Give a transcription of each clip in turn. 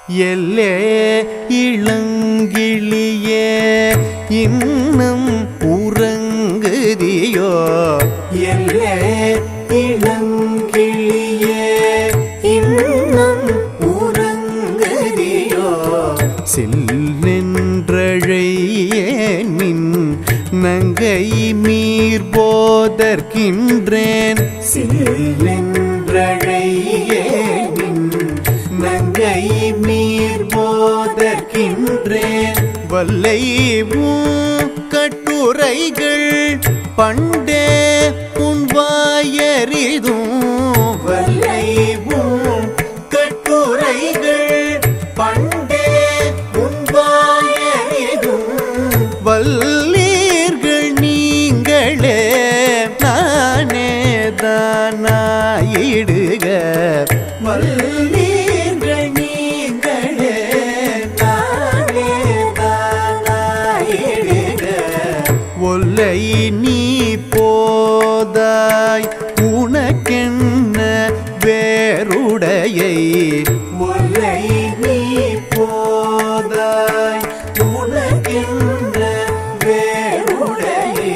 எல்லே இளங்கிளியே இன்னும் உறங்குதியோ? எல்லே இளங்கிளியே இன்னும் உறங்குதியோ? சில்லென்றழையேன் நங்கை மீர் போதற்கின்றேன். சில்லென்றழையேன் நங்கை மீர் போதற்கின்றேன். வல்லைவும் கட்டுரைகள் பண்டே உன்வாயறிதும். வல்லைவும் கட்டுரைகள் பண்டே உன்வாயறிதும். வல்லீர்கள் நீங்களே நானே தானாயிடுக. வல்லீர்கள் நீங்களே நானே தானாயிடுக. ஒல்லை நீ போதாய் உனக்கென்ன வேறுடையை. ஒல்லை நீ போதாய் உனக்கென்ற வேறுடையை.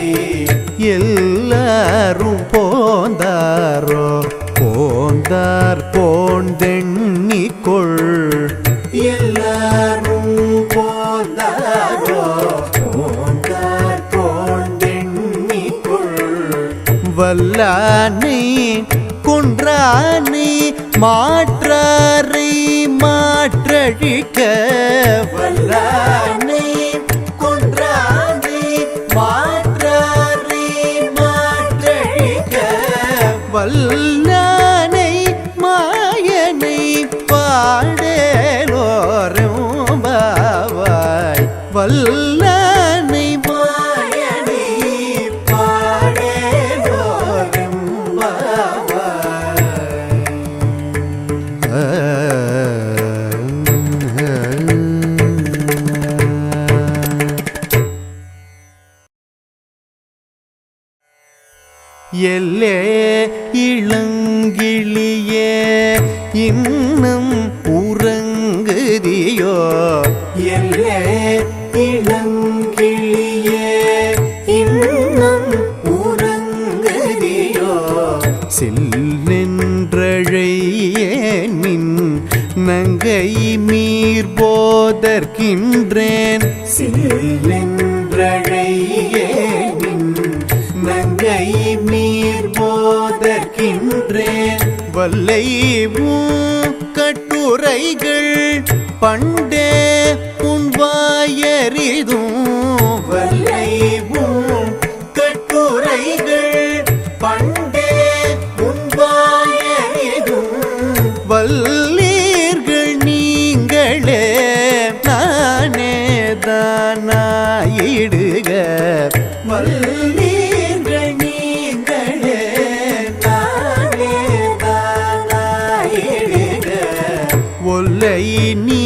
எல்லாரும் போந்தாரோ போந்தார் போந்தெண்ணிக்கொள். எல்லாரும் போந்தாரோ போந்தார் போந்தெண்ணிக்கொள். வல்லானை கொன்றானை மாற்றாரை மாற்றழிக்க. வல்லானை கொன்றானை மாற்றாரை மாற்றழிக்க. வல்லானை மாயனை பாடேலோரும் பாவாய். வல்லானை மாயனை பாடேலோரும் பாவாய். எல்லே இளங்கிளியே இன்னும் உறங்குதியோ? எல்லே இளங்கிளியே இன்னும் உறங்குதியோ? சில்லென்றழையேன் நங்கை மீர் போதற்கின்றேன். சில்லென்றழையேன் நங்கை மீர் போதற்கின்றேன். வல்லைவும் கட்டுரைகள் பண்டே உன்வாயறிதும். வல்லைவும் கட்டுரைகள் பண்டே உன்வாயறிதும். வல்லீர்கள் நீங்களே நானே தானாயிடுக. வல்லீர்கள் நீங்களே நானே தானாயிடுக. ஒல்லை நீ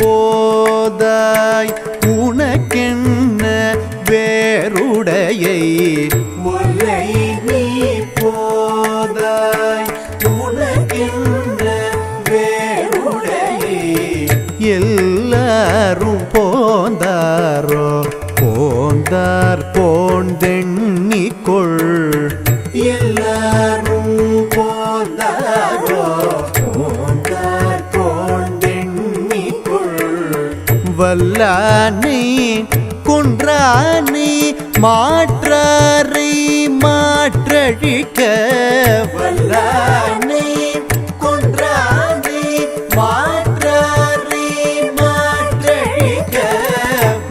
போதாய் உனக்கென்ன வேறுடையை. ஒல்லை நீ போதாய் உனக்கென்ற வேறுடையை. எல்லாரும் போந்தாரோ போந்தார் போந்தெண்ணிக்கொள். எல்லாரும் போந்தாரோ போந்தார் போந்தெண்ணிக்கொள். வல்லானை கொன்றானை மாற்றாரை மாற்றழிக்க. வல்லானை கொன்றானை மாற்றாரை மாற்றழிக்க.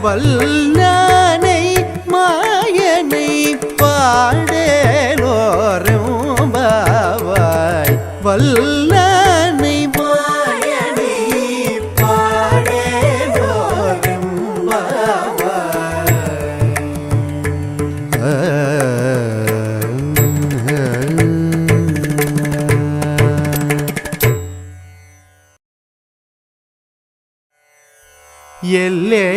வல்லானை மாயனை பாடேலோரும் பாவாய். வல்லானை மாயனை பாடேலோரும் பாவாய். எல்லே